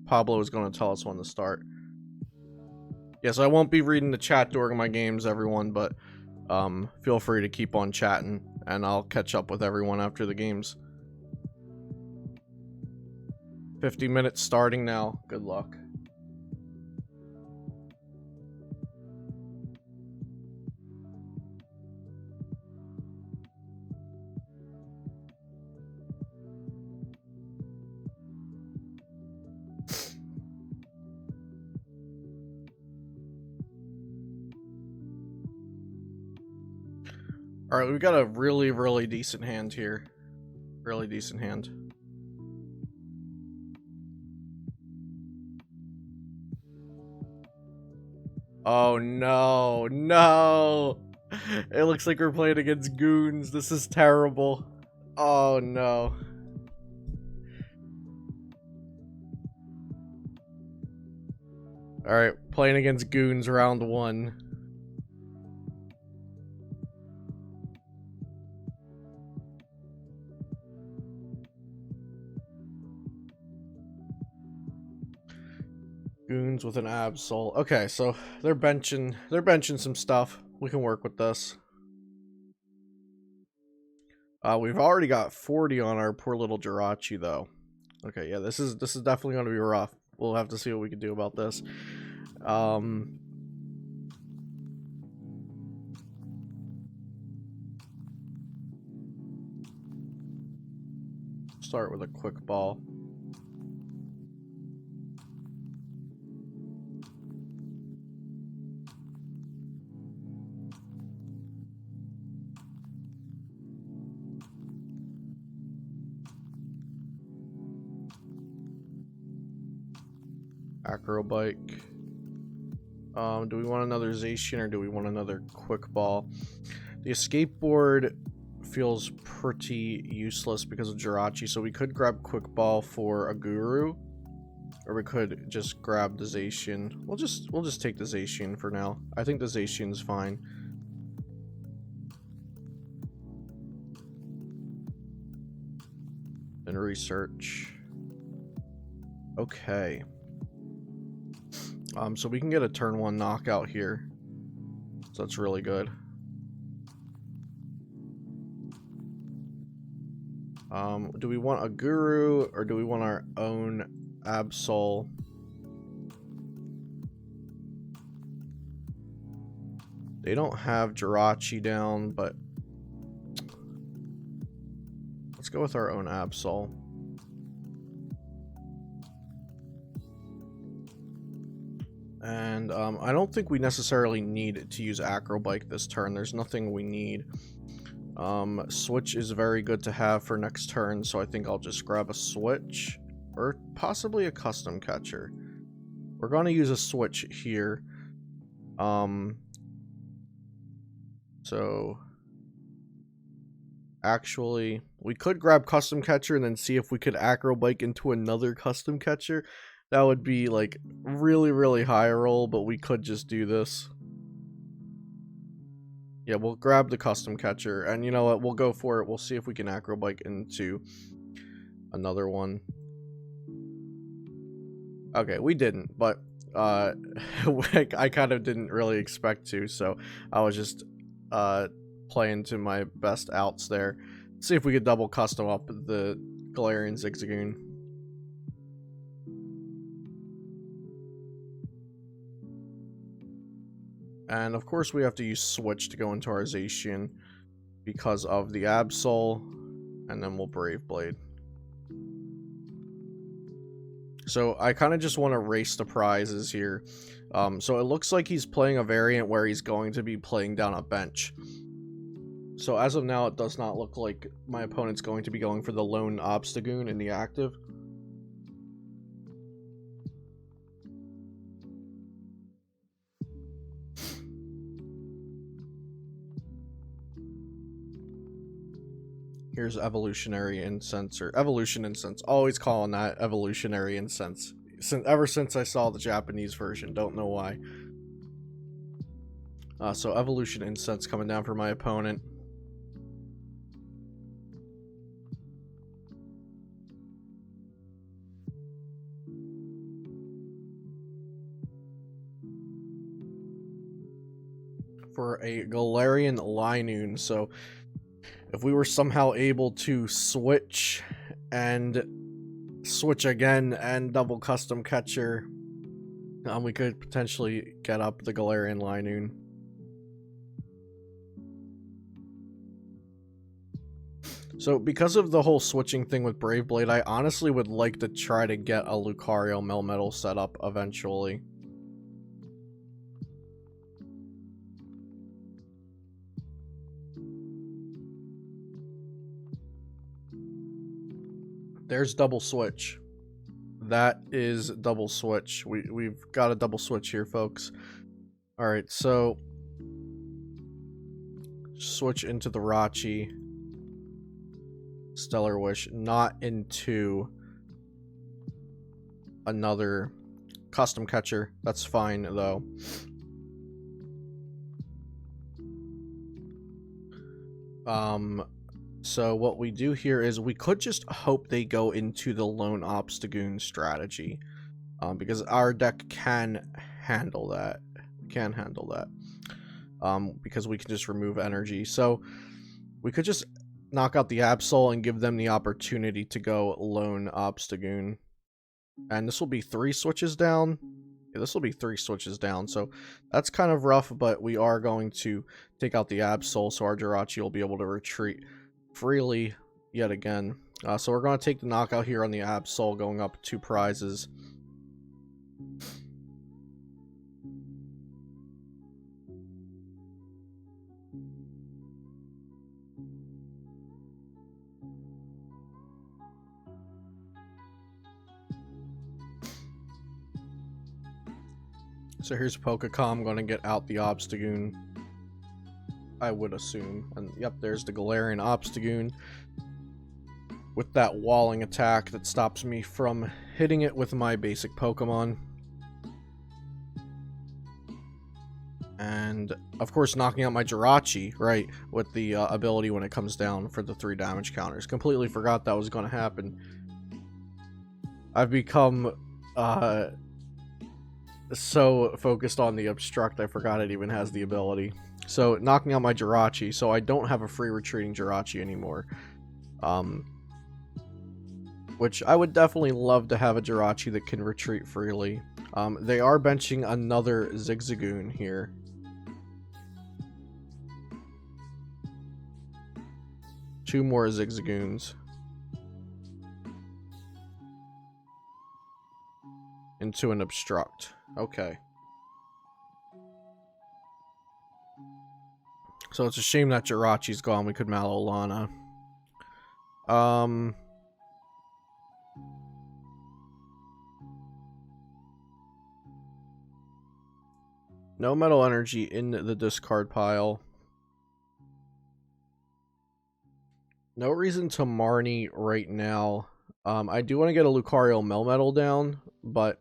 Pablo is going to tell us when to start. Yes, I won't be reading the chat during my games, everyone, but feel free to keep on chatting, and I'll catch up with everyone after the games. 50 minutes starting now. Good luck. Alright, we've got a really decent hand here. Really decent hand. Oh no, no! It looks like we're playing against Goons. This is terrible. Oh no. Alright, playing against Goons round 1. Goons with an Absol. Okay, so they're benching some stuff. We can work with this. We've already got 40 on our poor little Jirachi though. Okay, yeah, this is definitely going to be rough. We'll have to see what we can do about this. Start with a quick ball. Acro bike. Do we want another Zacian or do we want another quick ball? The escape board feels pretty useless because of Jirachi, so we could grab quick ball for a Guru, or we could just grab the Zacian. We'll just take the Zacian for now. I think the Zacian's fine. And research. Okay. So we can get a turn 1 knockout here. So that's really good. Do we want a Guru or do we want our own Absol? They don't have Jirachi down, but let's go with our own Absol. And I don't think we necessarily need to use Acro Bike this turn. There's nothing we need. Switch is very good to have for next turn, so I think I'll just grab a Switch. Or possibly a Custom Catcher. We're going to use a Switch here. So actually, we could grab Custom Catcher and then see if we could Acro Bike into another Custom Catcher. That would be like really high roll, but we could just do this. Yeah, we'll grab the Custom Catcher, and you know what, we'll go for it. We'll see if we can Acro Bike into another one. Okay, we didn't, but I kind of didn't really expect to, so I was just playing to my best outs there. See if we could double custom up the Galarian Obstagoon. And of course we have to use Switch to go into our Zacian because of the Absol, and then we'll Brave Blade. So I kind of just want to race the prizes here. So it looks like he's playing a variant where he's going to be playing down a bench. So as of now, it does not look like my opponent's going to be going for the lone Obstagoon in the active. Here's Evolutionary Incense, or Evolution Incense. Always calling that Evolutionary Incense. Ever since I saw the Japanese version, don't know why. So Evolution Incense coming down for my opponent. for a Galarian Linoon. So if we were somehow able to switch and switch again and double custom catcher, we could potentially get up the Galarian Linoon. So because of the whole switching thing with Brave Blade, I honestly would like to try to get a Lucario Melmetal set up eventually. There's double switch. That is double switch. We've got a double switch here, folks. Alright, so switch into the Rachi. Stellar Wish, not into another custom catcher. That's fine, though. So what we do here is we could just hope they go into the Lone Obstagoon strategy, because our deck can handle that. Because we can just remove energy. So we could just knock out the Absol and give them the opportunity to go Lone Obstagoon. And this will be 3 switches down. Yeah, this will be 3 switches down, so that's kind of rough, but we are going to take out the Absol, so our Jirachi will be able to retreat freely yet again. So we're going to take the knockout here on the Absol, going up 2 prizes. So here's Pokecom going to get out the Obstagoon, I would assume. And yep, there's the Galarian Obstagoon with that walling attack that stops me from hitting it with my basic Pokemon. And, of course, knocking out my Jirachi, right, with the ability when it comes down for the 3 damage counters. Completely forgot that was going to happen. I've become so focused on the Obstruct, I forgot it even has the ability. So, knocking out my Jirachi, so I don't have a free retreating Jirachi anymore. Which I would definitely love to have a Jirachi that can retreat freely. They are benching another Zigzagoon here. Two more Zigzagoons. Into an Obstruct. Okay. So it's a shame that Jirachi's gone. We could Malolana. No Metal Energy in the discard pile. No reason to Marnie right now. I do want to get a Lucario Melmetal down, but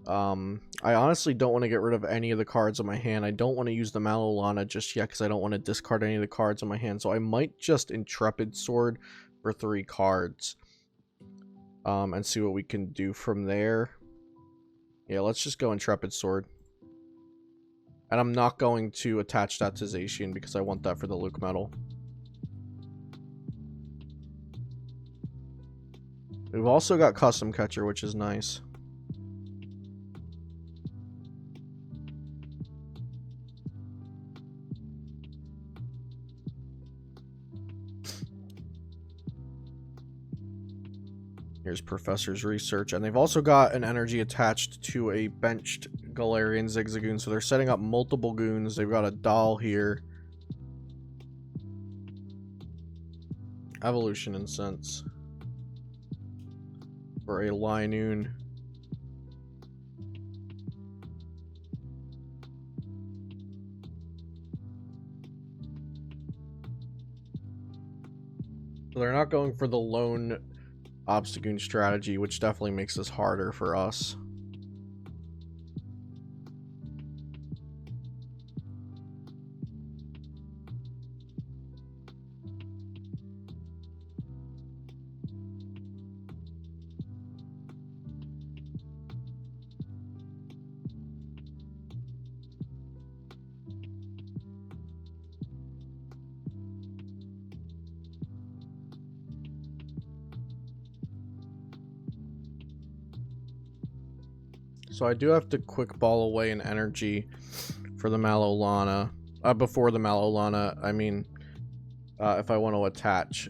I honestly don't want to get rid of any of the cards in my hand. I don't want to use the Malolana just yet because I don't want to discard any of the cards in my hand. So I might just Intrepid Sword for 3 cards. And see what we can do from there. Yeah, let's just go Intrepid Sword. And I'm not going to attach that to Zacian because I want that for the Lucmetal. We've also got Custom Catcher, which is nice. Here's Professor's Research, and they've also got an energy attached to a benched Galarian Zigzagoon, so they're setting up multiple goons. They've got a doll here. Evolution Incense. For a Linoon. So they're not going for the lone Obstagoon strategy, which definitely makes this harder for us. So I do have to quick ball away an energy for the Malolana. Before the Malolana, I mean, if I want to attach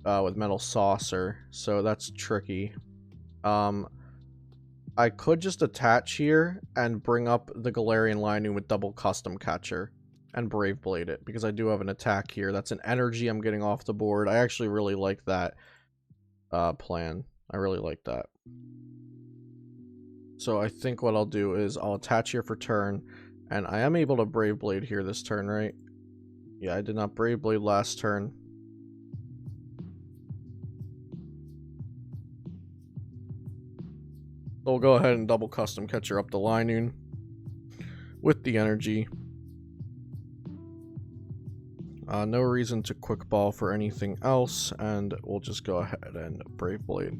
with Metal Saucer. So that's tricky. I could just attach here and bring up the Galarian Linu with double Custom Catcher and Brave Blade it, because I do have an attack here. That's an energy I'm getting off the board. I actually really like that plan. I really like that. So I think what I'll do is I'll attach here for turn, and I am able to Brave Blade here this turn, right? Yeah, I did not Brave Blade last turn. So we'll go ahead and double Custom Catcher up the Linoon with the energy. No reason to quick ball for anything else, and we'll just go ahead and Brave Blade.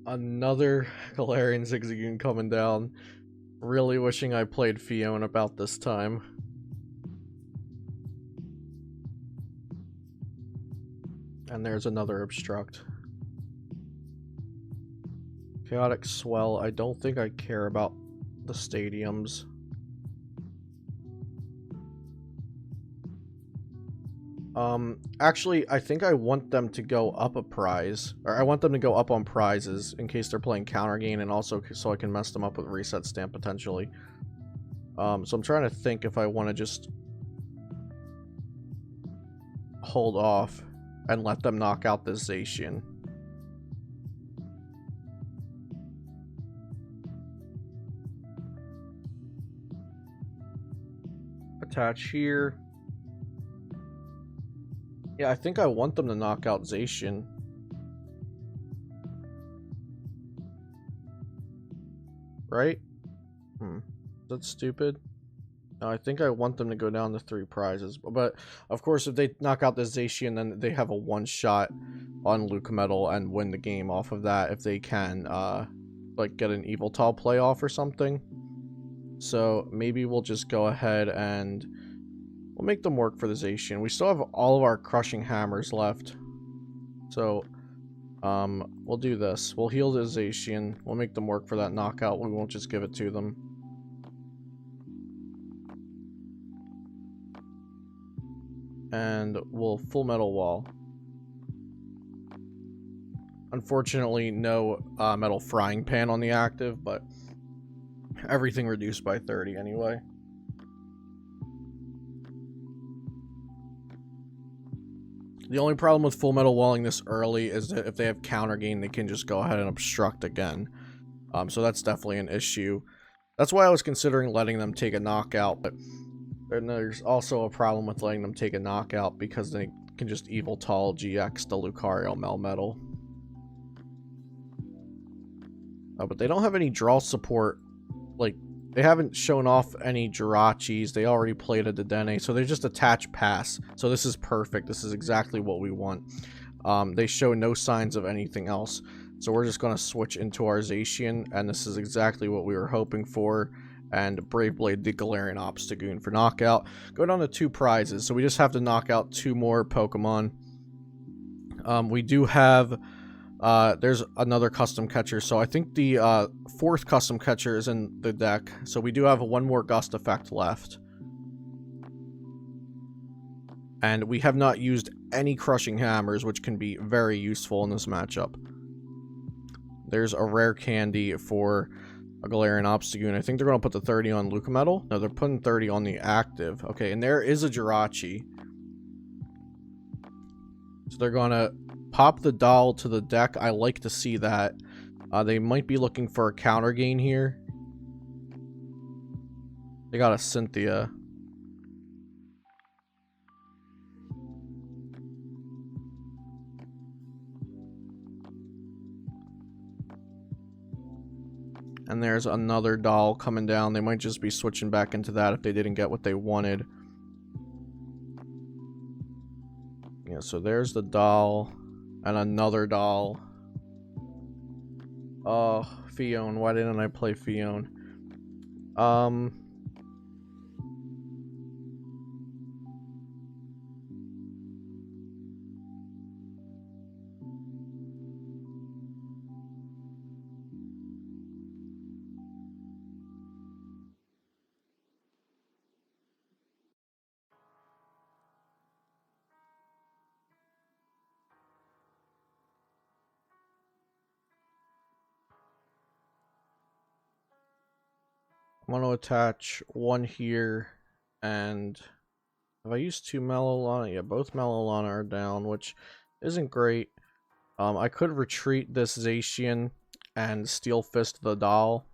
Another Galarian Zigzagoon coming down. Really wishing I played Fiona about this time. And there's another Obstruct. Chaotic Swell. I don't think I care about the stadiums. Actually, I think I want them to go up a prize, or I want them to go up on prizes in case they're playing counter gain, and also so I can mess them up with reset stamp potentially. So I'm trying to think if I want to just hold off and let them knock out this Zacian. Attach here. Yeah, I think I want them to knock out Zacian. Right? That's stupid. No, I think I want them to go down to 3 prizes. But, of course, if they knock out the Zacian, then they have a one-shot on Lucmetal and win the game off of that if they can, like, get an Yveltal playoff or something. So, maybe we'll just go ahead and we'll make them work for the Zacian. We still have all of our Crushing Hammers left. So, we'll do this. We'll heal the Zacian. We'll make them work for that knockout. We won't just give it to them. And we'll Full Metal Wall. Unfortunately, no Metal Frying Pan on the active, but everything reduced by 30 anyway. The only problem with Full Metal Walling this early is that if they have counter gain, they can just go ahead and obstruct again. So that's definitely an issue. That's why I was considering letting them take a knockout, but there's also a problem with letting them take a knockout because they can just Yveltal GX the Lucario Melmetal. But they don't have any draw support. Like, they haven't shown off any Jirachis. They already played a Dedenne, so they just attach pass. So this is perfect. This is exactly what we want. They show no signs of anything else. So we're just going to switch into our Zacian, and this is exactly what we were hoping for. And Brave Blade the Galarian Obstagoon for knockout. Go down to 2 prizes, so we just have to knock out 2 more Pokemon. We do have... there's another custom catcher, so I think the 4th custom catcher is in the deck, so we do have 1 more gust effect left. And we have not used any Crushing Hammers, which can be very useful in this matchup. There's a rare candy for a Galarian Obstagoon. I think they're going to put the 30 on Lucmetal. No, they're putting 30 on the active. Okay, and there is a Jirachi. So they're going to pop the doll to the deck. I like to see that. They might be looking for a counter gain here. They got a Cynthia. And there's another doll coming down. They might just be switching back into that if they didn't get what they wanted. Yeah, so there's the doll. And another doll. Oh, Fion. Why didn't I play Fion? I'm going to attach one here, and if I use 2 Melolana, yeah, both Melolana are down, which isn't great. I could retreat this Zacian and Steel Fist the doll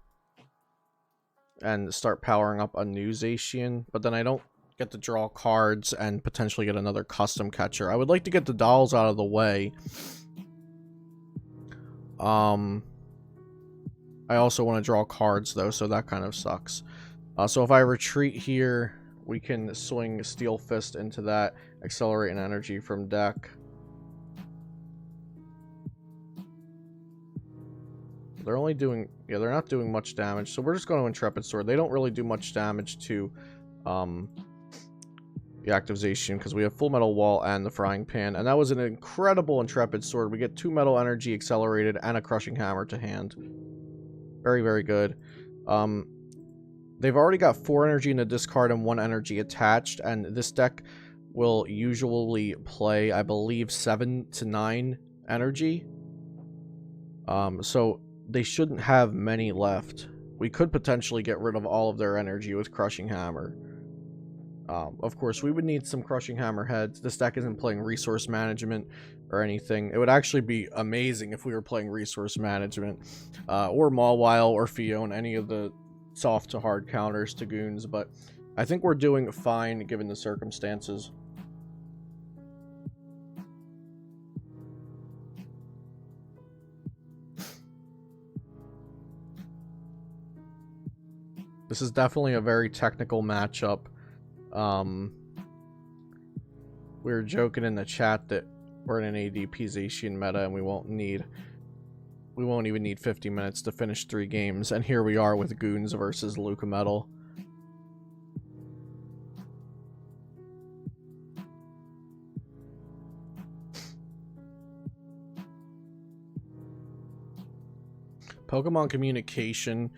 and start powering up a new Zacian, but then I don't get to draw cards and potentially get another custom catcher. I would like to get the dolls out of the way. I also want to draw cards, though, so that kind of sucks. So if I retreat here, we can swing Steel Fist into that, accelerate an energy from deck. They're only doing... yeah, they're not doing much damage, so we're just going to Intrepid Sword. They don't really do much damage to the activation, because we have Full Metal Wall and the Frying Pan, and that was an incredible Intrepid Sword. We get 2 Metal Energy accelerated and a Crushing Hammer to hand. Very, very good. They've already got 4 energy in the discard and 1 energy attached, and this deck will usually play, I believe, 7 to 9 energy. So they shouldn't have many left. We could potentially get rid of all of their energy with Crushing Hammer. Of course, we would need some Crushing Hammer heads. This deck isn't playing Resource Management or anything. It would actually be amazing if we were playing Resource Management. Or Mawile or Fion, any of the soft to hard counters to Goons. But I think we're doing fine given the circumstances. This is definitely a very technical matchup. We were joking in the chat that we're in an ADP Zacian meta and we won't even need 50 minutes to finish 3 games, and here we are with Goons versus Lucmetal. Pokemon Communication,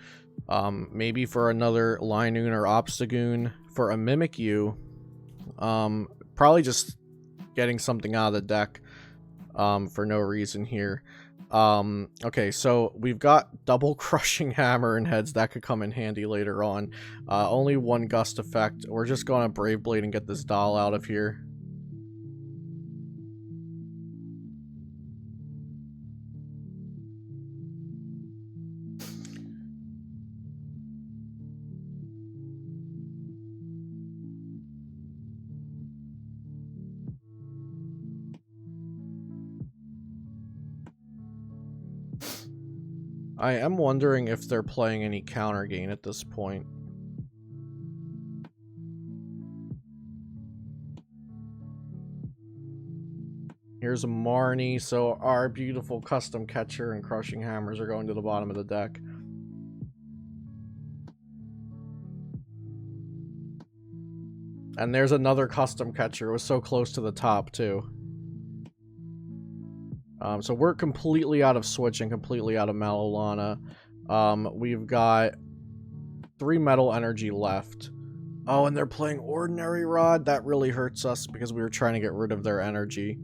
maybe for another Linoon or Obstagoon. For a Mimikyu, probably just getting something out of the deck for no reason here. Okay, so we've got double Crushing Hammer and heads that could come in handy later on. Only 1 Gust effect. We're just going to Brave Blade and get this doll out of here. I am wondering if they're playing any counter gain at this point. Here's a Marnie, so our beautiful custom catcher and Crushing Hammers are going to the bottom of the deck. And there's another custom catcher. It was so close to the top, too. So we're completely out of Switch and completely out of Melolana. We've got 3 Metal Energy left. Oh, and they're playing Ordinary Rod? That really hurts us because we were trying to get rid of their energy.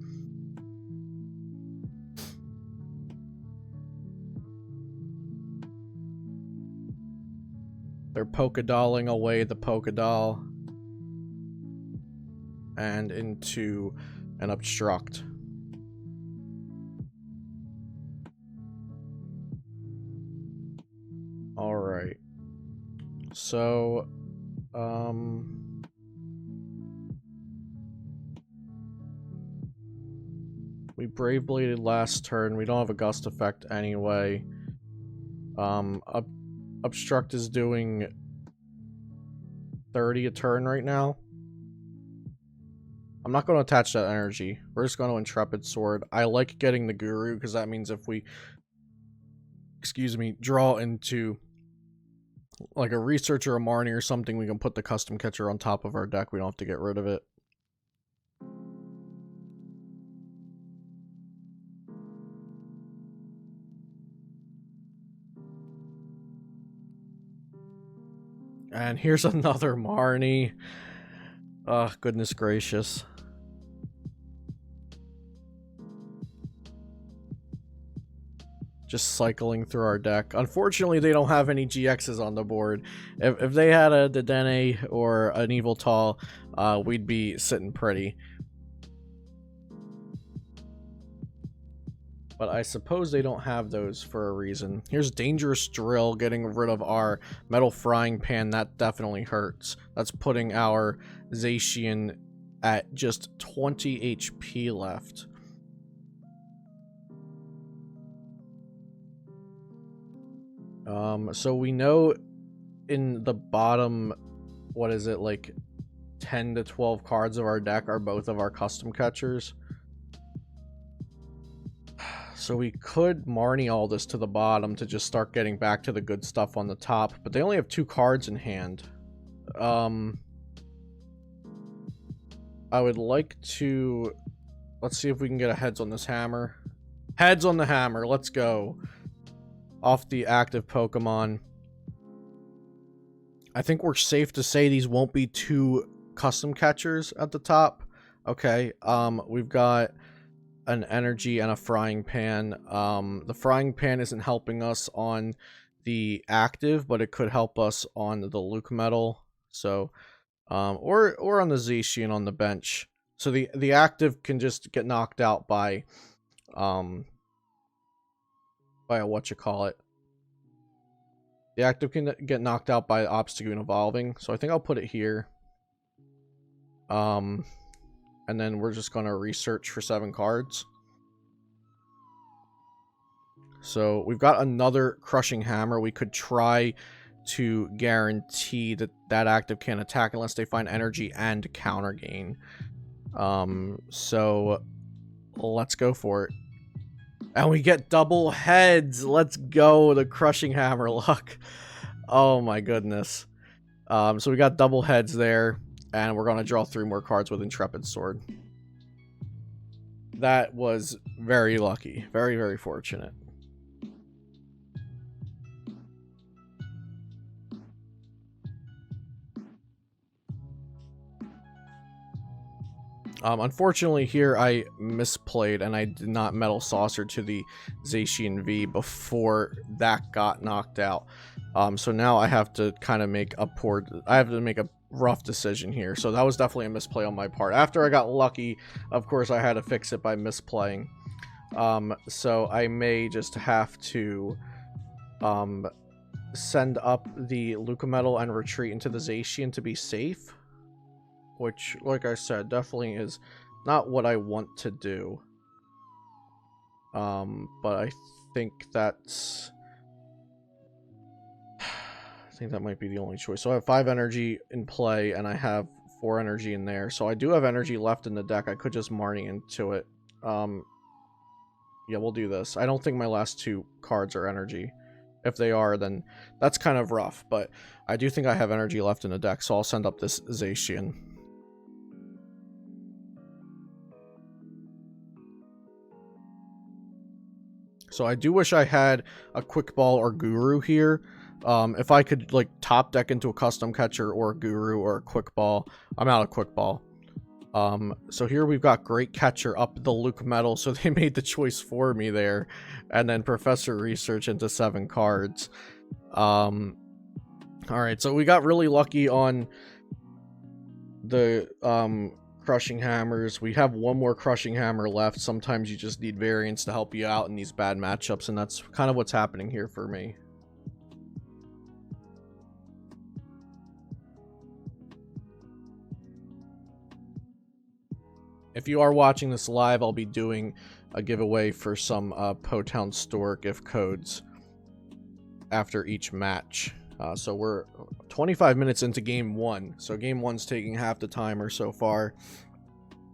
They're Polka-Dolling away the Polka-Doll. And into an Obstruct. Alright. So, we Brave Bladed last turn. We don't have a Gust effect anyway. Obstruct is doing 30 a turn right now. I'm not going to attach that energy. We're just going to Intrepid Sword. I like getting the Guru because that means if we, excuse me, draw into like a Research or a Marnie or something, we can put the Custom Catcher on top of our deck. We don't have to get rid of it. And here's another Marnie. Oh, goodness gracious. Just cycling through our deck. Unfortunately, they don't have any GXs on the board. If they had a Dedenne or an Evil Tall, we'd be sitting pretty. But I suppose they don't have those for a reason. Here's Dangerous Drill, getting rid of our Metal Frying Pan. That definitely hurts. That's putting our Zacian at just 20 HP left. So we know in the bottom, what is it, like 10 to 12 cards of our deck are both of our Custom Catchers. So we could Marnie all this to the bottom to just start getting back to the good stuff on the top, but they only have 2 cards in hand. I would like to, let's see if we can get a heads on this hammer. Heads on the hammer, let's go. Off the active Pokemon. I think we're safe to say these won't be 2 Custom Catchers at the top. Okay, we've got an Energy and a Frying Pan. The Frying Pan isn't helping us on the active, but it could help us on the Lucmetal. So, or on the Zacian on the bench. So the active can just get knocked out by a whatchamacallit. The active can get knocked out by Obstagoon evolving. So I think I'll put it here. And then we're just going to research for 7 cards. So we've got another Crushing Hammer. We could try to guarantee that that active can't attack unless they find energy and counter gain. So let's go for it. And we get double heads. Let's go. The Crushing Hammer luck. Oh my goodness. So we got double heads there. And we're going to draw 3 more cards with Intrepid Sword. That was very lucky. Very, very fortunate. Unfortunately here I misplayed and I did not Metal Saucer to the Zacian V before that got knocked out. So now I have to kind of make a rough decision here. So that was definitely a misplay on my part. After I got lucky, of course I had to fix it by misplaying. So I may just have to send up the Lucmetal and retreat into the Zacian to be safe. Which, like I said, definitely is not what I want to do. But I think that's... I think that might be the only choice. So I have 5 energy in play, and I have 4 energy in there. So I do have energy left in the deck. I could just Marnie into it. Yeah, we'll do this. I don't think my last 2 cards are energy. If they are, then that's kind of rough. But I do think I have energy left in the deck, so I'll send up this Zacian. So I do wish I had a Quick Ball or Guru here. If I could like top deck into a Custom Catcher or a Guru or a Quick Ball. I'm out of Quick Ball. So here we've got Great Catcher up the Lucmetal, so they made the choice for me there. And then Professor Research into 7 cards. Alright, so we got really lucky on the Crushing Hammers. We have 1 more Crushing Hammer left. Sometimes you just need variants to help you out in these bad matchups, and that's kind of what's happening here for me. If you are watching this live, I'll be doing a giveaway for some Potown Store gift codes after each match. So we're 25 minutes into game 1. So game 1's taking half the timer so far.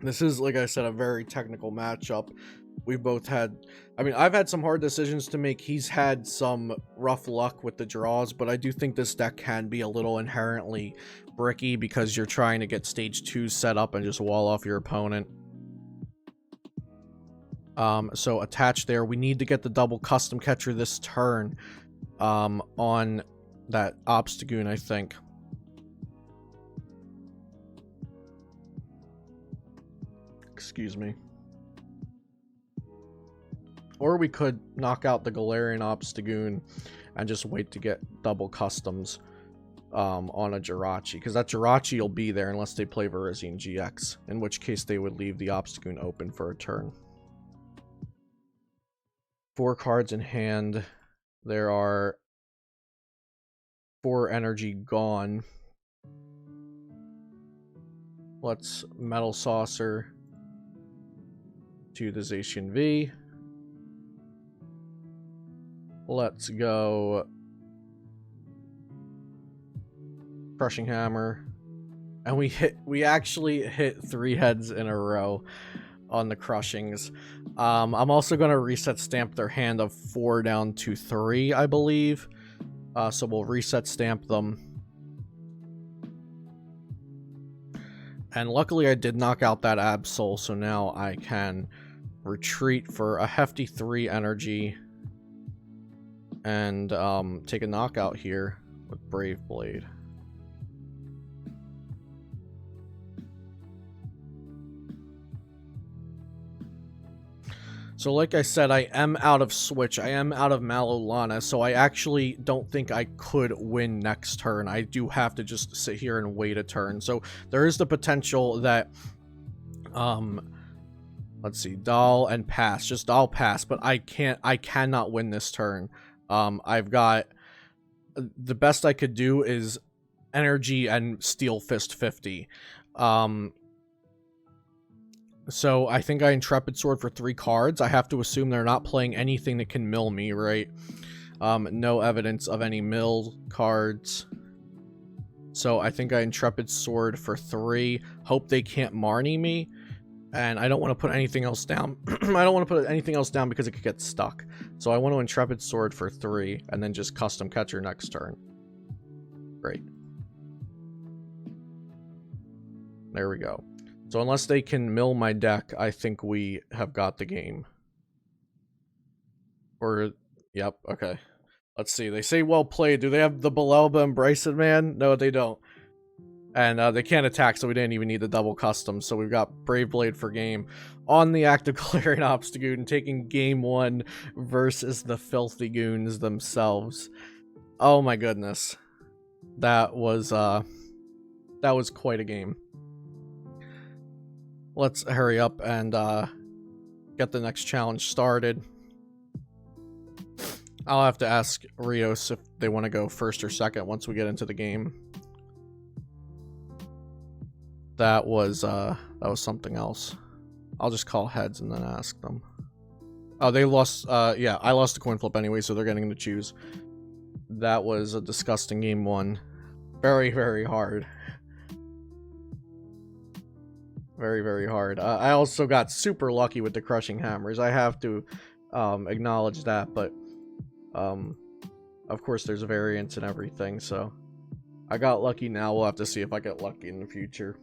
This is, like I said, a very technical matchup. We've both had, I mean, I've had some hard decisions to make. He's had some rough luck with the draws, but I do think this deck can be a little inherently bricky because you're trying to get stage 2 set up and just wall off your opponent. So attached there, we need to get the double custom catcher this turn on that Obstagoon, I think. Excuse me. Or we could knock out the Galarian Obstagoon and just wait to get double customs on a Jirachi, because that Jirachi will be there unless they play Virizion GX, in which case they would leave the Obstagoon open for a turn. 4 cards in hand. There are 4 energy gone. Let's Metal Saucer to the Zacian V. Let's go Crushing Hammer. And we actually hit 3 heads in a row on the crushings. I'm also going to reset stamp their hand of 4 down to 3, I believe. So we'll reset stamp them. And luckily I did knock out that Absol, so now I can retreat for a hefty 3 energy and take a knockout here with Brave Blade. So like I said, I am out of Switch. I am out of Malolana, so I actually don't think I could win next turn. I do have to just sit here and wait a turn. So there is the potential that, let's see, Doll and pass. Just Doll pass, but I cannot win this turn. I've got, the best I could do is Energy and Steel Fist 50. So I think I Intrepid Sword for 3 cards. I have to assume they're not playing anything that can mill me, right? No evidence of any mill cards. So I think I Intrepid Sword for 3. Hope they can't Marnie me. And I don't want to put anything else down. I don't want to put anything else down because it could get stuck. So I want to Intrepid Sword for 3 and then just Custom Catcher next turn. Great. There we go. So unless they can mill my deck, I think we have got the game. Or, yep, okay. Let's see. They say well played. Do they have the Belelba and Bryson, man? No, they don't. And they can't attack, so we didn't even need the double custom. So we've got Brave Blade for game on the active Galarian Obstagoon, taking game 1 versus the filthy Goons themselves. Oh my goodness. That was quite a game. Let's hurry up and get the next challenge started. I'll have to ask Rios if they want to go first or second once we get into the game. That was something else. I'll just call heads and then ask them. Oh, they lost. Yeah, I lost the coin flip anyway, so they're getting to choose. That was a disgusting game 1. Very, very hard. Very, very hard. I also got super lucky with the Crushing Hammers. I have to acknowledge that, but of course there's a variance and everything, so I got lucky now. We'll have to see if I get lucky in the future.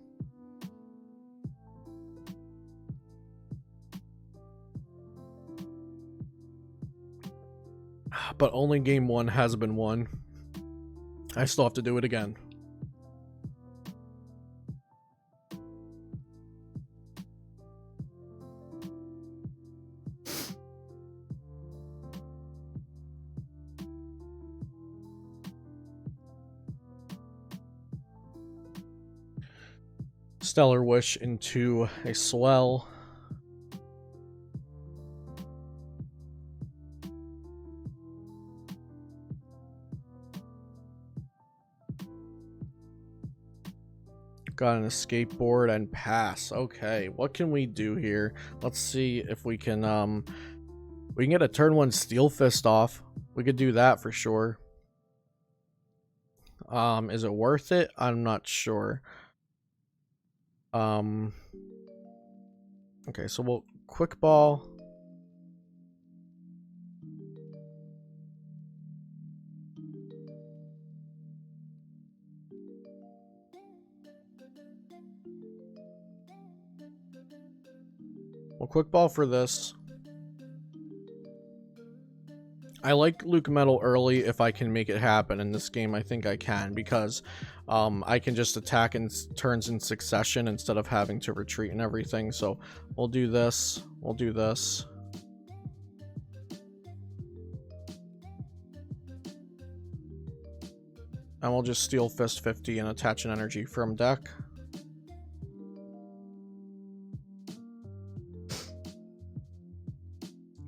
But only game 1 has been won. I still have to do it again. Stellar Wish into a Swell. Got an escape board and pass. Okay, what can we do here? Let's see if we can get a turn 1 Steel Fist off. We could do that for sure. Is it worth it? I'm not sure. Okay, so we'll quick ball. We'll quick ball for this. I like Lucmetal early if I can make it happen. In this game, I think I can, because I can just attack in turns in succession instead of having to retreat and everything. So we'll do this. We'll do this. And we'll just Steel Fist 50 and attach an energy from deck.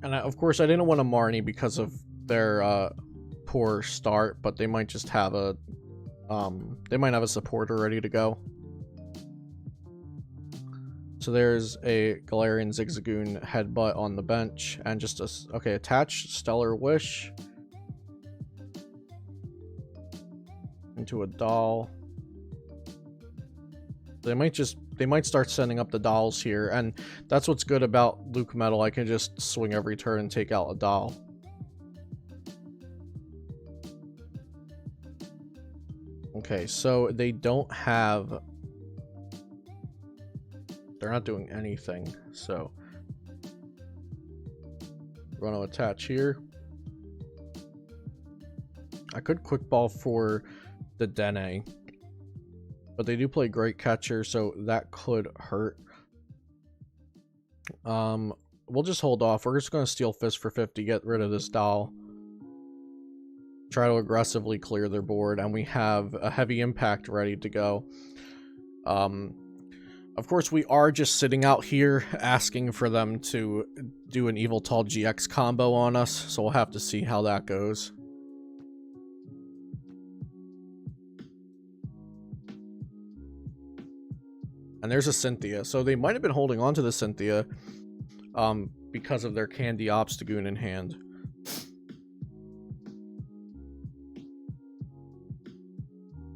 And of course, I didn't want to Marnie because of their poor start, but they might just have a supporter ready to go. So there's a Galarian Zigzagoon headbutt on the bench, and just a attach Stellar Wish into a doll. They might start sending up the dolls here, and that's what's good about Lucmetal. I can just swing every turn and take out a doll. Okay, so they don't have... They're not doing anything, so... We're going to attach here. I could quick ball for the Dene, but they do play Great Catcher, so that could hurt. We'll just hold off. We're just going to Steel Fist for 50, get rid of this doll. Try to aggressively clear their board, and we have a Heavy Impact ready to go. Of course, we are just sitting out here asking for them to do an Yveltal GX combo on us, so we'll have to see how that goes. And there's a Cynthia, so they might have been holding on to the Cynthia because of their Candy Obstagoon in hand.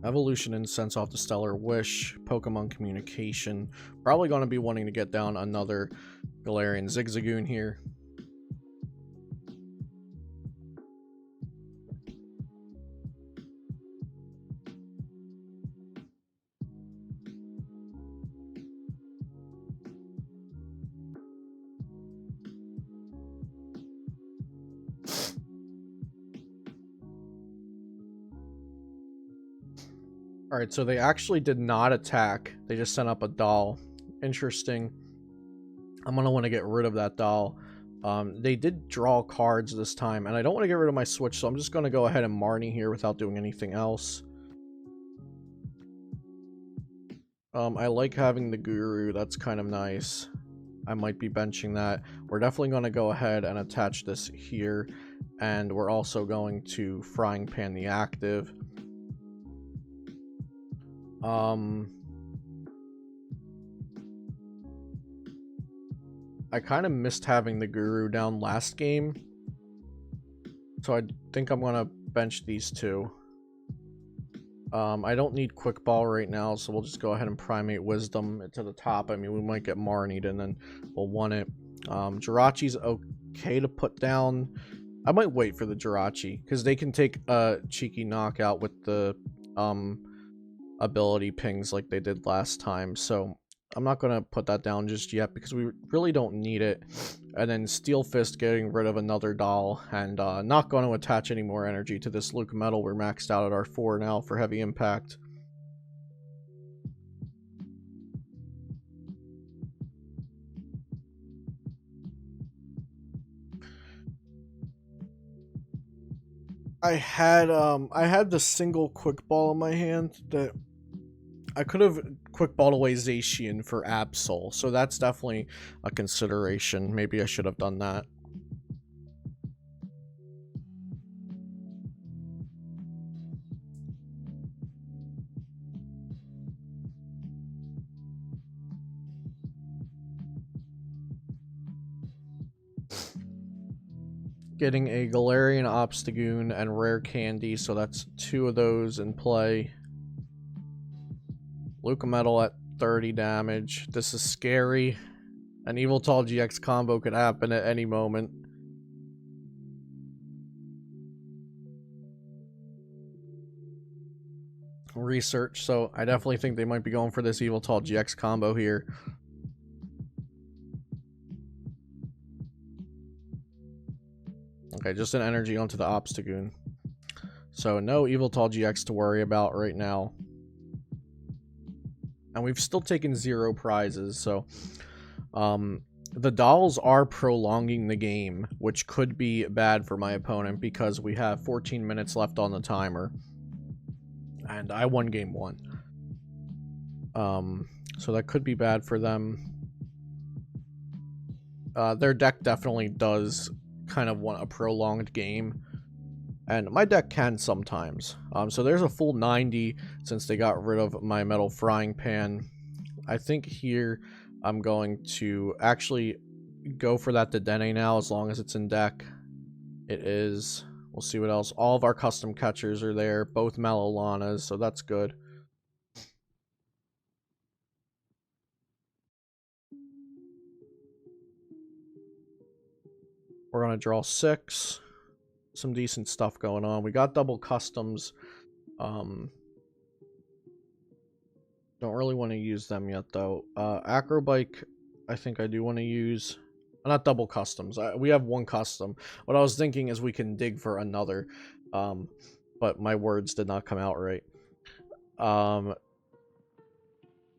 Evolution Incense off the Stellar Wish, Pokemon Communication. Probably going to be wanting to get down another Galarian Zigzagoon here. Alright, so they actually did not attack. They just sent up a doll. Interesting. I'm going to want to get rid of that doll. They did draw cards this time, and I don't want to get rid of my Switch, so I'm just going to go ahead and Marnie here without doing anything else. I like having the Guru. That's kind of nice. I might be benching that. We're definitely going to go ahead and attach this here, and we're also going to Frying Pan the active. I kind of missed having the Guru down last game, so I think I'm gonna bench these two. I don't need Quick Ball right now, so we'll just go ahead and Primate Wisdom to the top. I mean, we might get Marnied, and then we'll want it. Jirachi's okay to put down. I might wait for the Jirachi, because they can take a cheeky knockout with the ability pings like they did last time, so I'm not going to put that down just yet because we really don't need it. And then Steel Fist getting rid of another doll, and not going to attach any more energy to this Lucmetal. We're maxed out at our 4 now for Heavy Impact. I had the single quick ball in my hand that I could have quick balled away Zacian for Absol, so that's definitely a consideration. Maybe I should have done that. getting a Galarian Obstagoon and Rare Candy, so that's 2 of those in play. Lucmetal at 30 damage. This is scary. An Yveltal GX combo could happen at any moment. Research, so I definitely think they might be going for this Yveltal GX combo here. Okay, just an energy onto the Obstagoon. So no Yveltal GX to worry about right now. And we've still taken 0 prizes, so the dolls are prolonging the game, which could be bad for my opponent because we have 14 minutes left on the timer. And I won game 1. So that could be bad for them. Their deck definitely does kind of want a prolonged game. And my deck can sometimes. So there's a full 90 since they got rid of my metal frying pan. I think here I'm going to actually go for that Dedenne now as long as it's in deck. It is. We'll see what else. All of our custom catchers are there. Both Malolanas, so that's good. We're going to draw 6. Some decent stuff going on. We got double customs. Don't really want to use them yet, though. Acrobike, I think I do want to use. Not double customs. We have 1 custom. What I was thinking is we can dig for another. But my words did not come out right. I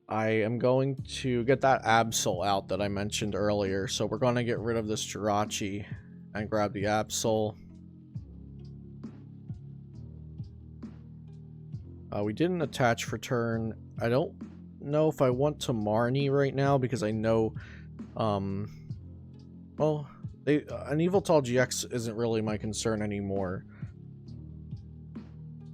am going to get that Absol out that I mentioned earlier. So we're going to get rid of this Jirachi and grab the Absol. We didn't attach for turn. I don't know if I want to Marnie right now because I know, well, an Yveltal GX isn't really my concern anymore.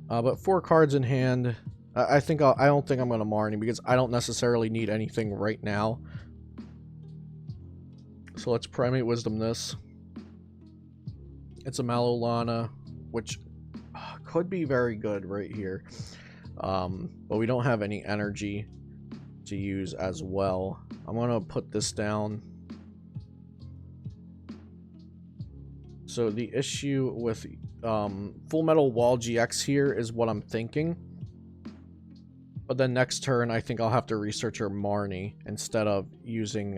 But 4 cards in hand. I don't think I'm gonna Marnie because I don't necessarily need anything right now. So let's Primate Wisdom this. It's a Malolana, which could be very good right here. But we don't have any energy to use as well. I'm gonna put this down. So the issue with Full Metal Wall GX here is what I'm thinking. But then next turn, I think I'll have to research her Marnie instead of using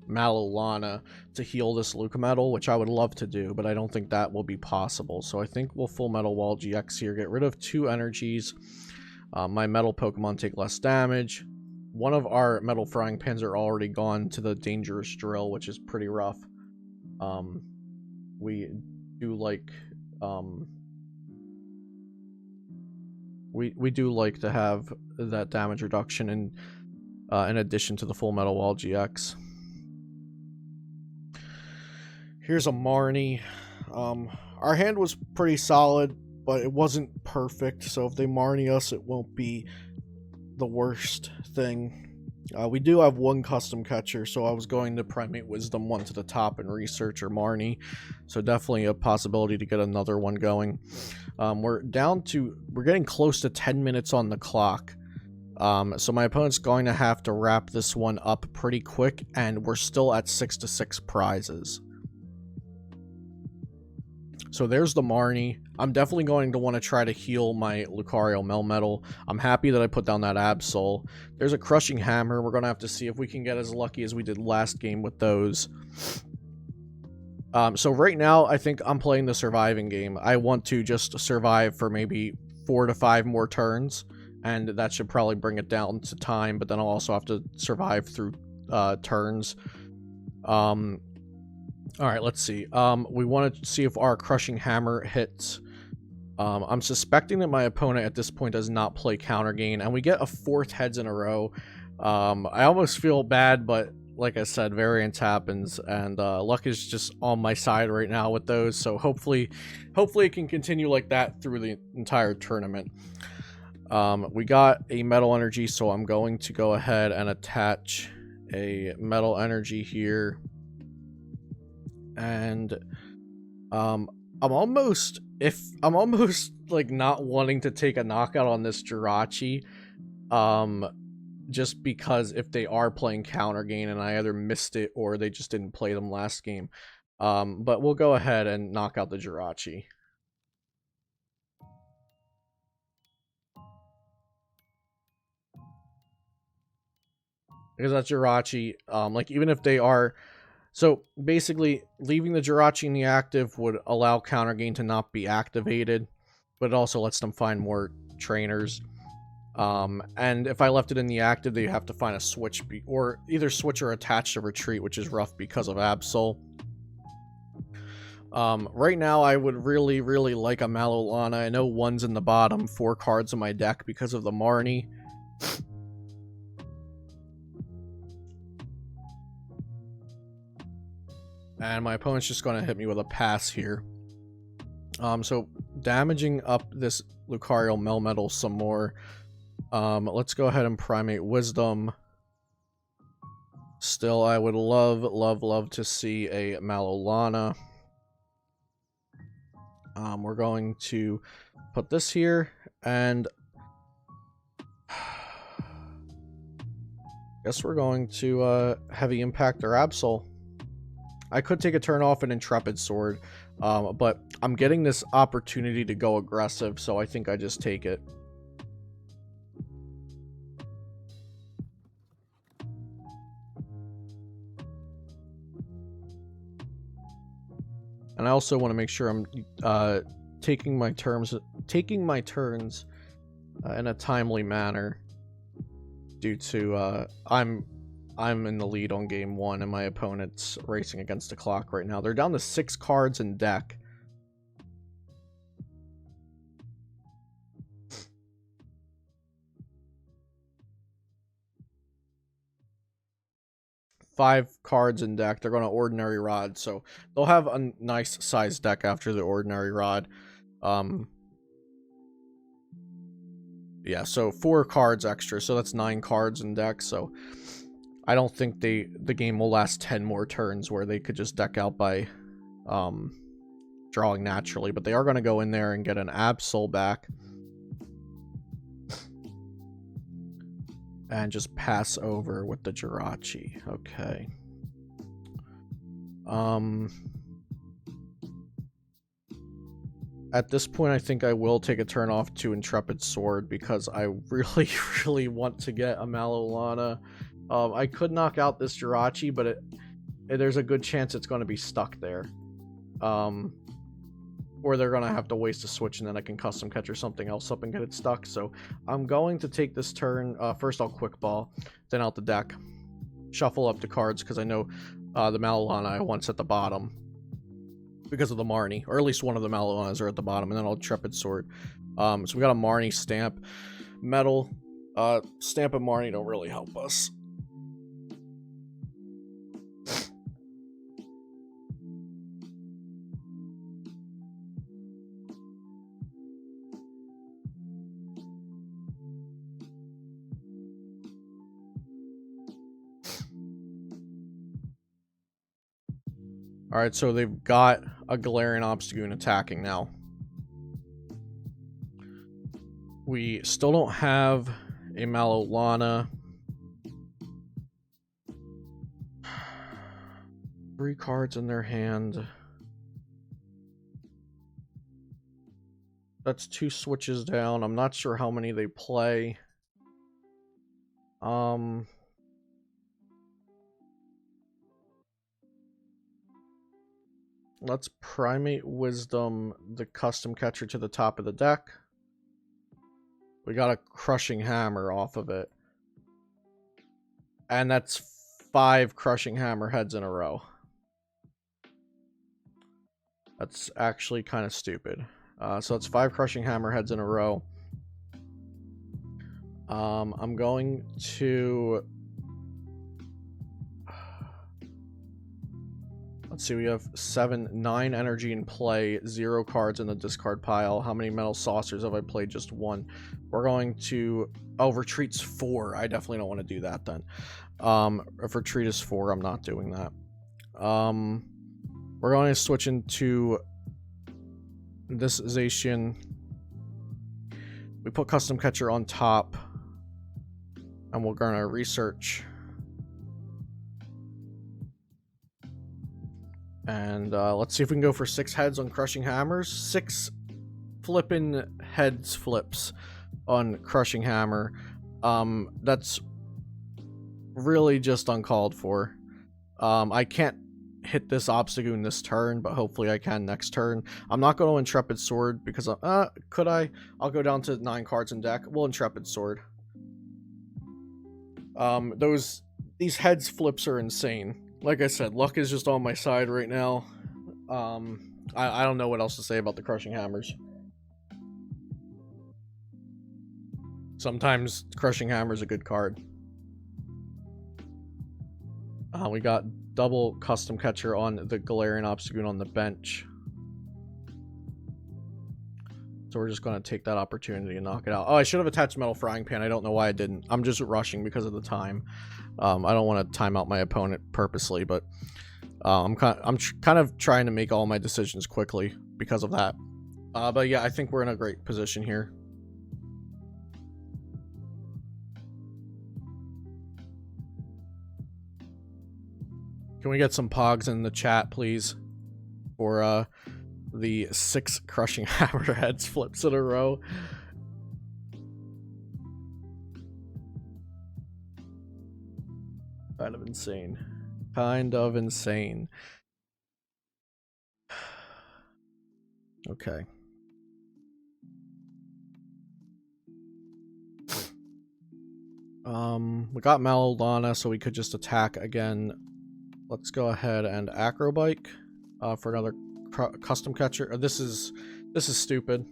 Malolana to heal this Lucmetal, which I would love to do, but I don't think that will be possible. So I think we'll Full Metal Wall GX here, get rid of 2 energies. My metal Pokemon take less damage. One of our metal frying pans are already gone to the dangerous drill, which is pretty rough. We do like we do like to have that damage reduction in addition to the Full Metal Wall GX. Here's a Marnie. Our hand was pretty solid, but it wasn't perfect, so if they Marnie us, it won't be the worst thing. We do have 1 custom catcher, so I was going to Primate Wisdom 1 to the top and research or Marnie, so definitely a possibility to get another one going. We're getting close to 10 minutes on the clock, so my opponent's going to have to wrap this one up pretty quick, and we're still at 6-6 prizes. So there's the Marnie. I'm definitely going to want to try to heal my Lucario Melmetal. I'm happy that I put down that Absol. There's a Crushing Hammer. We're going to have to see if we can get as lucky as we did last game with those. So right now, I think I'm playing the surviving game. I want to just survive for maybe 4 to 5 more turns, and that should probably bring it down to time, but then I'll also have to survive through turns. Alright, let's see. We want to see if our Crushing Hammer hits. I'm suspecting that my opponent at this point does not play Counter Gain, and we get a 4th heads in a row. I almost feel bad, but like I said, variance happens, and luck is just on my side right now with those, so hopefully it can continue like that through the entire tournament. We got a Metal Energy, so I'm going to go ahead and attach a Metal Energy here. And I'm almost like not wanting to take a knockout on this Jirachi. Just because if they are playing counter gain and I either missed it or they just didn't play them last game. But we'll go ahead and knock out the Jirachi. Because that Jirachi, like even if they are, so basically leaving the Jirachi in the active would allow counter gain to not be activated, but it also lets them find more trainers. And if I left it in the active, they have to find a switch, or either switch or attach to retreat, which is rough because of Absol. Right now, I would really like a Malolana. I know one's in the bottom 4 cards in my deck because of the Marnie. And my opponent's just going to hit me with a pass here. So damaging up this Lucario Melmetal some more. Let's go ahead and Primate Wisdom. Still, I would love to see a Malolana. We're going to put this here, and guess we're going to Heavy Impact or Absol. I could take a turn off an Intrepid Sword, but I'm getting this opportunity to go aggressive, so I think I just take it. And I also want to make sure I'm taking my turns in a timely manner, due to I'm in the lead on game 1 and my opponent's racing against the clock right now. They're down to 6 cards in deck. Five cards in deck. They're going to Ordinary Rod, so they'll have a nice size deck after the Ordinary Rod. Yeah, so 4 cards extra, so that's 9 cards in deck, so I don't think the game will last 10 more turns where they could just deck out by drawing naturally, but they are going to go in there and get an Absol back. And just pass over with the Jirachi. Okay. At this point, I think I will take a turn off to Intrepid Sword because I really want to get a Malolana. I could knock out this Jirachi, but there's a good chance it's going to be stuck there. Or they're going to have to waste a switch and then I can custom catch or something else up and get it stuck. So I'm going to take this turn. First I'll Quick Ball, then out the deck. Shuffle up the cards because I know the Malolana I want at the bottom because of the Marnie. Or at least one of the Malolanas are at the bottom. And then I'll Intrepid Sword. So we got a Marnie Stamp. Metal. Stamp and Marnie don't really help us. Alright, so they've got a Galarian Obstagoon attacking now. We still don't have a Malolana. 3 cards in their hand. That's 2 switches down. I'm not sure how many they play. Let's Primate Wisdom the custom catcher to the top of the deck. We got a Crushing Hammer off of it. And that's 5 Crushing Hammer heads in a row. That's actually kind of stupid. So it's 5 Crushing Hammer heads in a row. I'm going to... Let's see, we have 9 energy in play, 0 cards in the discard pile. How many Metal Saucers have I played? Just 1. We're going to... Oh, Retreat's 4. I definitely don't want to do that then. If Retreat is 4, I'm not doing that. We're going to switch into this Zacian. We put Custom Catcher on top. And we're gonna research. And let's see if we can go for 6 heads on Crushing Hammers. 6 flippin' heads flips on Crushing Hammer. That's really just uncalled for. I can't hit this Obstagoon this turn, but hopefully I can next turn. I'm not going to Intrepid Sword because, could I? I'll go down to 9 cards in deck. We'll Intrepid Sword. These heads flips are insane. Like I said, luck is just on my side right now. I don't know what else to say about the Crushing Hammers. Sometimes Crushing Hammer's a good card. We got double Custom Catcher on the Galarian Obstagoon on the bench. So we're just going to take that opportunity and knock it out. Oh, I should have attached Metal Frying Pan. I don't know why I didn't. I'm just rushing because of the time. I don't want to time out my opponent purposely, but I'm kind of trying to make all my decisions quickly because of that. But yeah, I think we're in a great position here. Can we get some pogs in the chat, please? For the 6 Crushing Hammer heads flips in a row. Kind of insane. Kind of insane. Okay. We got Maladona, so we could just attack again. Let's go ahead and Acrobike for another Custom Catcher. This is stupid.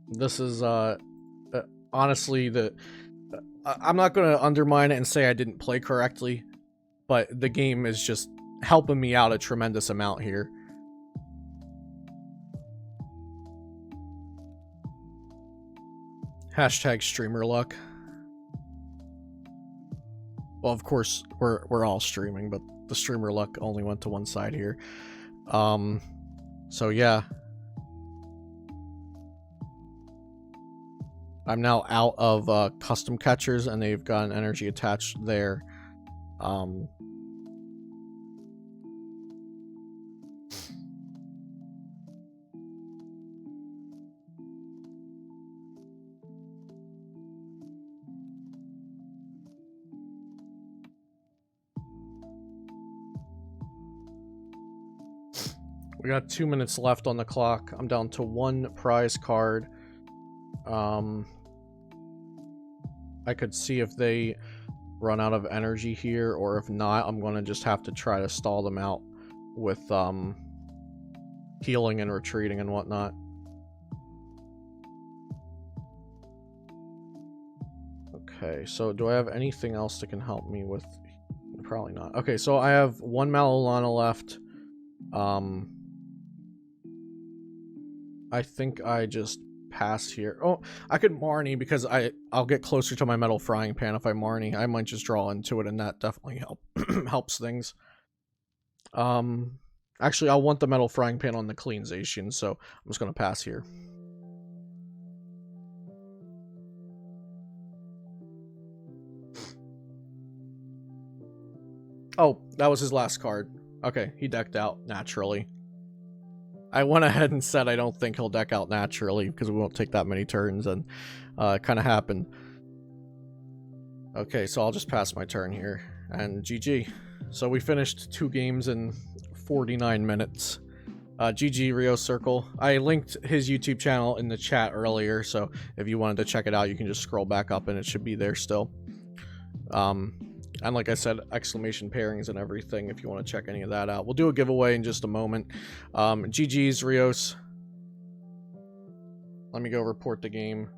This is honestly I'm not going to undermine it and say I didn't play correctly, but the game is just helping me out a tremendous amount here. Hashtag streamer luck. Well, of course, we're all streaming, but the streamer luck only went to one side here. So yeah. I'm now out of Custom Catchers, and they've got an energy attached there. We got 2 minutes left on the clock. I'm down to 1 prize card. I could see if they run out of energy here, or if not, I'm going to just have to try to stall them out with healing and retreating and whatnot. Okay, so do I have anything else that can help me with? Probably not. Okay, so I have 1 Malalana left. I think I just pass here. Oh, I could Marnie because I'll get closer to my Metal Frying Pan if I Marnie. I might just draw into it, and that definitely helps things. Actually, I'll want the Metal Frying Pan on the clean Zacian, so I'm just gonna pass here. Oh, that was his last card. Okay, he decked out naturally. I went ahead and said I don't think he'll deck out naturally because we won't take that many turns, and it kind of happened. Okay, so I'll just pass my turn here, and GG. So we finished 2 games in 49 minutes. GG Rios Circle. I linked his YouTube channel in the chat earlier, so if you wanted to check it out, you can just scroll back up and it should be there still. And like I said, exclamation pairings and everything if you want to check any of that out. We'll do a giveaway in just a moment. GG's, Rios. Let me go report the game.